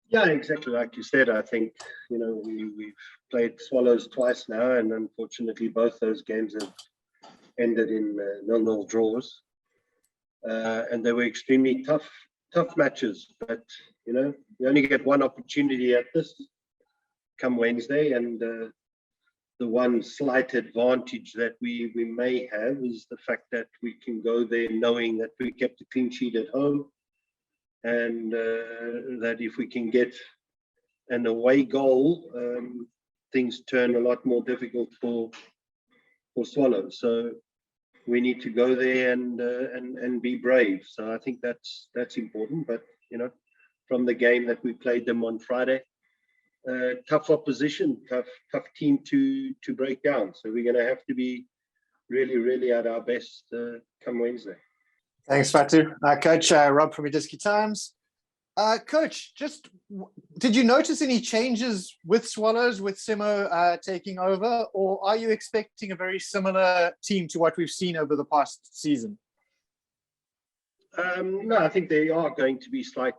Yeah, exactly like you said. I think, we've played Swallows twice now, and unfortunately both those games have ended in 0-0 draws. And they were extremely tough matches. But, we only get one opportunity at this come Wednesday, and the one slight advantage that we may have is the fact that we can go there knowing that we kept a clean sheet at home, and that if we can get an away goal, things turn a lot more difficult for Swallows. So we need to go there and be brave. So I think that's important. But from the game that we played them on Friday, tough opposition, tough team to break down. So we're going to have to be really at our best come Wednesday. Thanks, Fatu. Coach Rob from Ediski Times. Coach, did you notice any changes with Swallows, with Simo taking over, or are you expecting a very similar team to what we've seen over the past season? No, I think there are going to be slight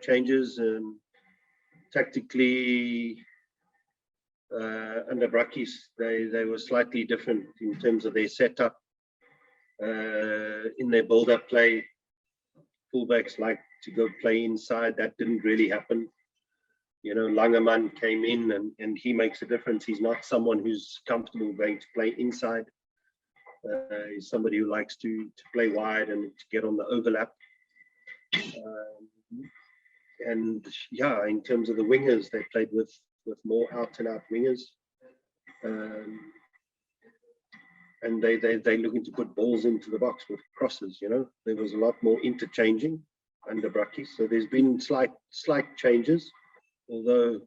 changes. Tactically, under Brakkies, they were slightly different in terms of their setup. In their build-up play, fullbacks like to go play inside. That didn't really happen. Langerman came in and he makes a difference. He's not someone who's comfortable going to play inside. He's somebody who likes to play wide and to get on the overlap. And yeah, in terms of the wingers, they played with more out-and-out wingers. And they're looking to put balls into the box with crosses. There was a lot more interchanging under Brakkies. So there's been slight changes, although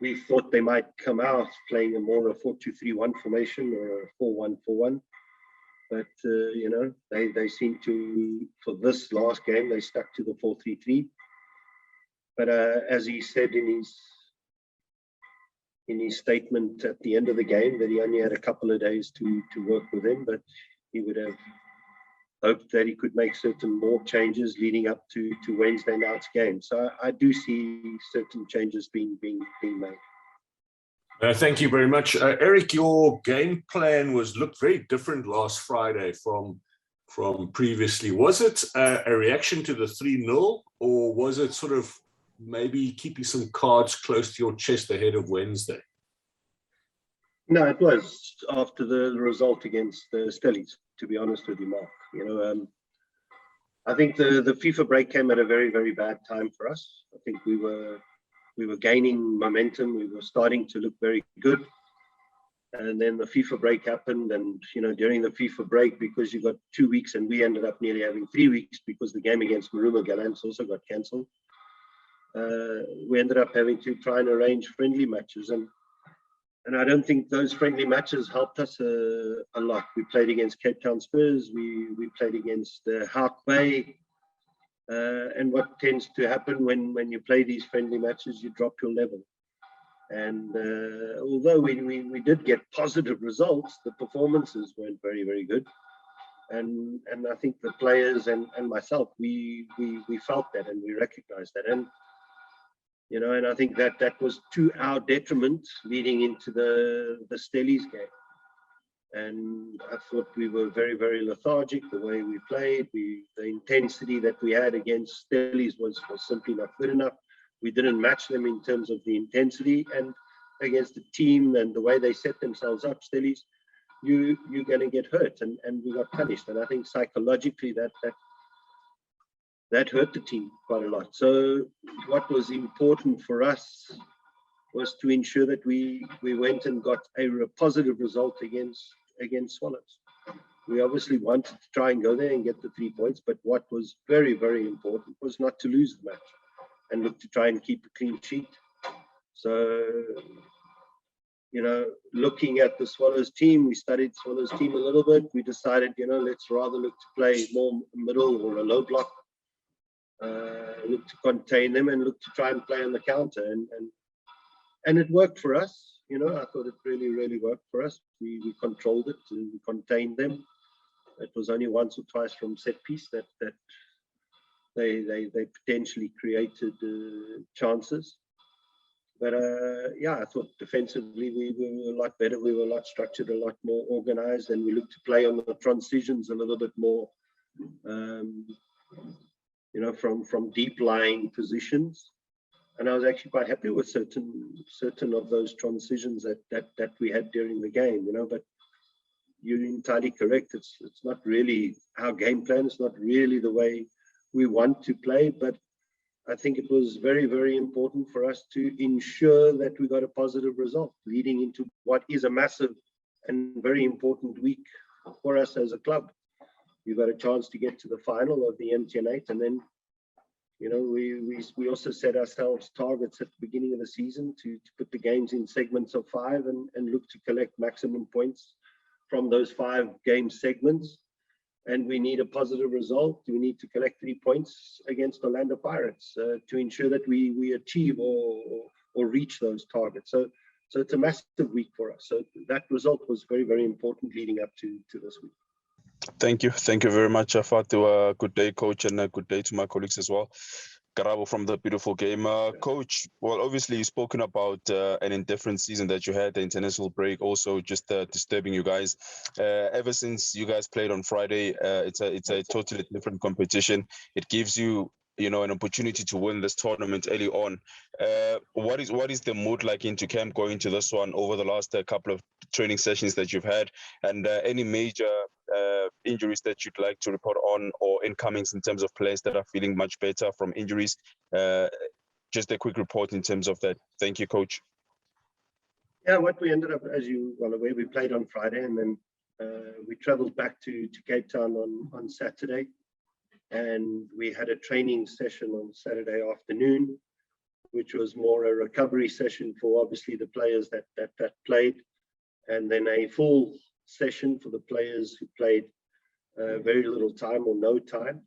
we thought they might come out playing a more a 4-2-3-1 formation or a 4-1-4-1. But, they seem to, for this last game, they stuck to the 4-3-3. But as he said in his statement at the end of the game, that he only had a couple of days to work with him, but he would have hoped that he could make certain more changes leading up to Wednesday night's game. So I do see certain changes being made. Thank you very much. Eric, your game plan looked very different last Friday from previously. Was it a reaction to the 3-0, or was it sort of maybe keeping some cards close to your chest ahead of Wednesday? No, it was after the result against the Stellies, to be honest with you, Mark. I think the FIFA break came at a very, very bad time for us. I think we were gaining momentum. We were starting to look very good. And then the FIFA break happened. And, during the FIFA break, because you got 2 weeks and we ended up nearly having 3 weeks because the game against Maruma Gallants also got cancelled. We ended up having to try and arrange friendly matches. And I don't think those friendly matches helped us a lot. We played against Cape Town Spurs. We played against Hawke Bay. And what tends to happen when you play these friendly matches, you drop your level. And although we did get positive results, the performances weren't very, very good. And I think the players and myself, we felt that and we recognized that. And and I think that was to our detriment leading into the Stellies game. And I thought we were very, very lethargic the way we played. The intensity that we had against Stellies was simply not good enough. We didn't match them in terms of the intensity, and against the team and the way they set themselves up, Stellies, you're going to get hurt, and we got punished. And I think psychologically that hurt the team quite a lot. So what was important for us was to ensure that we went and got a positive result against Swallows. We obviously wanted to try and go there and get the 3 points, but what was very, very important was not to lose the match and look to try and keep a clean sheet. So, looking at the Swallows team, we studied Swallows team a little bit. We decided, let's rather look to play more middle or a low block. Look to contain them and look to try and play on the counter, and it worked for us. I thought it really, really worked for us. We controlled it and we contained them. It was only once or twice from set piece that they potentially created chances. But yeah, I thought defensively we were a lot better. We were a lot structured, a lot more organized, and we looked to play on the transitions a little bit more, you know, from deep lying positions. And I was actually quite happy with certain of those transitions that we had during the game, you know. But you're entirely correct. It's not really our game plan. It's not really the way we want to play. But I think it was very, very important for us to ensure that we got a positive result leading into what is a massive and very important week for us as a club. You got a chance to get to the final of the MTN8, and then, you know, we also set ourselves targets at the beginning of the season to put the games in segments of 5 and look to collect maximum points from those 5 game segments. And we need a positive result. We need to collect 3 points against Orlando Pirates to ensure that we achieve or reach those targets. So it's a massive week for us. So that result was very, very important leading up to this week. Thank you very much, Fatu. Good day, coach, and a good day to my colleagues as well. Karabo from the beautiful game. Coach, well, obviously you've spoken about an indifferent season that you had, the international break also just disturbing you guys. Ever since you guys played on Friday, it's a totally different competition. It gives you, you know, an opportunity to win this tournament early on. What is the mood like into camp going to this one over the last couple of training sessions that you've had, and any major injuries that you'd like to report on, or incomings in terms of players that are feeling much better from injuries? Just a quick report in terms of that. Thank you, coach. Yeah, what we ended up, as you well aware, we played on Friday, and then we traveled back to Cape Town on Saturday, and we had a training session on Saturday afternoon, which was more a recovery session for obviously the players that played, and then a full session for the players who played very little time or no time.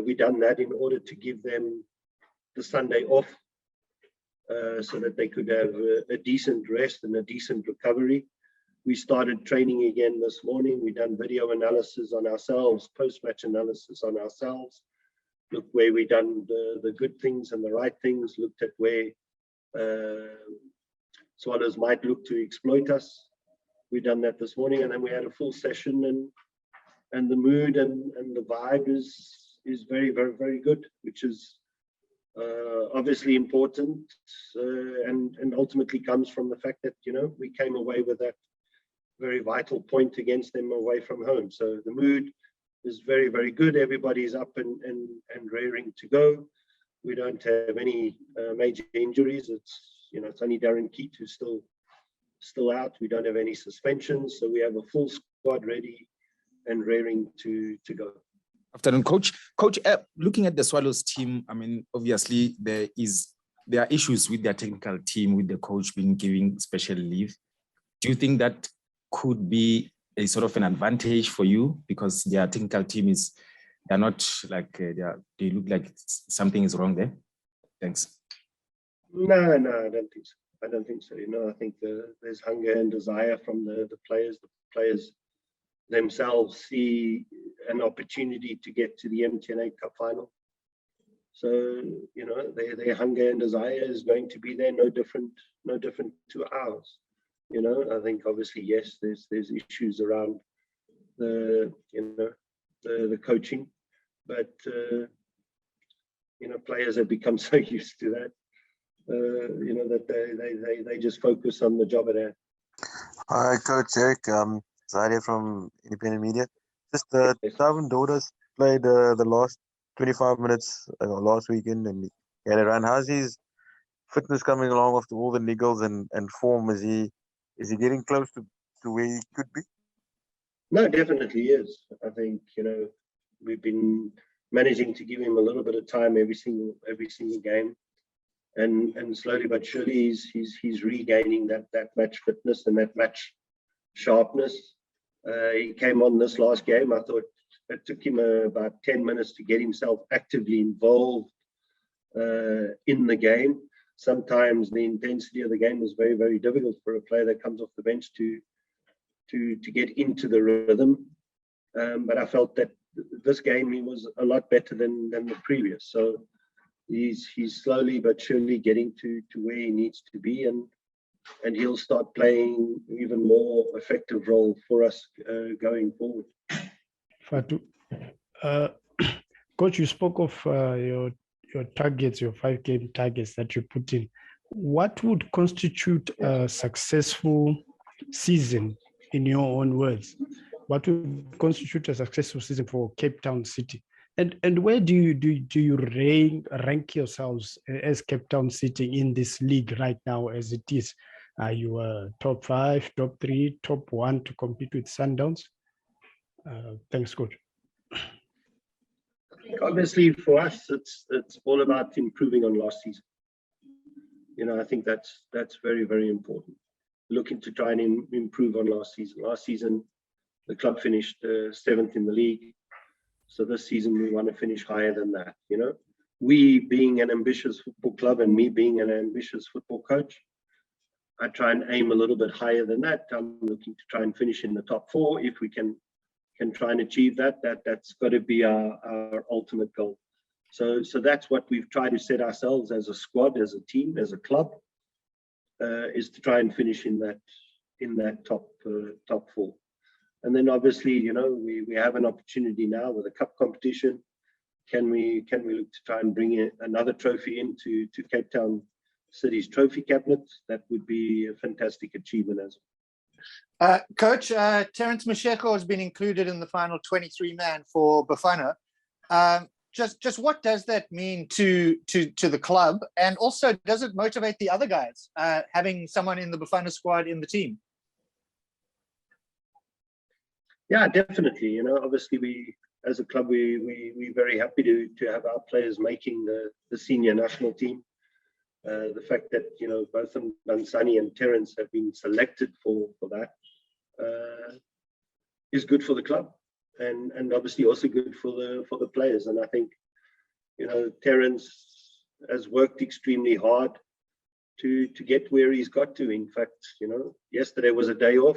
We done that in order to give them the Sunday off so that they could have a decent rest and a decent recovery. We started training again this morning. We done video analysis on ourselves, post-match analysis on ourselves. Look where we done the good things and the right things. Looked at where Swallows might look to exploit us. We done that this morning, and then we had a full session, and the mood and the vibe is very, very, very good, which is obviously important, and ultimately comes from the fact that, you know, we came away with that very vital point against them away from home. So the mood is very, very good. Everybody's up and raring to go. We don't have any major injuries. It's only Darren Keat who's still out. We don't have any suspensions, so we have a full squad ready and raring to go. Afternoon, coach. Coach, looking at the Swallows team, I mean, obviously there are issues with their technical team, with the coach being given special leave. Do you think that could be a sort of an advantage for you, because their technical team they're not like they look like something is wrong there? Thanks. No, I don't think so. I don't think so. You know, I think there's hunger and desire from the players. The players themselves see an opportunity to get to the MTN8 Cup final. So, you know, their hunger and desire is going to be there, no different to ours. You know, I think obviously, yes, there's issues around the coaching, but you know, players have become so used to that. You know, that they just focus on the job at hand. Hi, Coach Eric. Zadia from Independent Media. Just Darwin Dodas played the last 25 minutes last weekend, and he had a run. How's his fitness coming along after all the niggles and form? Is he getting close to where he could be? No, definitely is. I think, you know, we've been managing to give him a little bit of time every single game. And slowly but surely he's regaining that match fitness and that match sharpness. He came on this last game. I thought it took him about 10 minutes to get himself actively involved in the game. Sometimes the intensity of the game is very, very difficult for a player that comes off the bench to get into the rhythm. But I felt that this game he was a lot better than the previous. So he's slowly but surely getting to where he needs to be, and he'll start playing even more effective role for us going forward. Fatu, Coach, you spoke of your targets, your 5-game targets that you put in. What would constitute a successful season, in your own words? What would constitute a successful season for Cape Town City? And where do you rank yourselves as Cape Town City in this league right now as it is? Are you a top 5, top 3, top 1 to compete with Sundowns? Thanks, Coach. I think obviously for us, it's all about improving on last season. You know, I think that's very, very important. Looking to try and improve on last season. Last season, the club finished 7th in the league. So this season, we want to finish higher than that. You know, we being an ambitious football club and me being an ambitious football coach, I try and aim a little bit higher than that. I'm looking to try and finish in the top 4. If we can try and achieve that, that's got to be our ultimate goal. So that's what we've tried to set ourselves as a squad, as a team, as a club, is to try and finish in that top 4. And then obviously, you know, we have an opportunity now with a cup competition. Can we look to try and bring in another trophy into Cape Town City's trophy cabinet? That would be a fantastic achievement as well. Coach, Terence Masheko has been included in the final 23-man for Bafana. Just what does that mean to the club? And also, does it motivate the other guys, having someone in the Bafana squad in the team? Yeah, definitely. You know, obviously we as a club, we're very happy to have our players making the senior national team. The fact that, you know, both Bansani and Terence have been selected for that is good for the club, and obviously also good for the players. And I think, you know, Terence has worked extremely hard to get where he's got to. In fact, you know, yesterday was a day off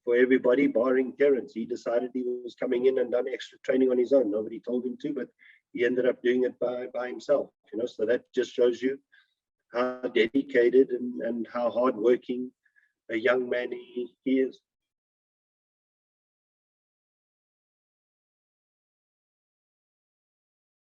for everybody, barring Terence. He decided he was coming in and done extra training on his own. Nobody told him to, but he ended up doing it by himself. You know, so that just shows you how dedicated and how hardworking a young man he is.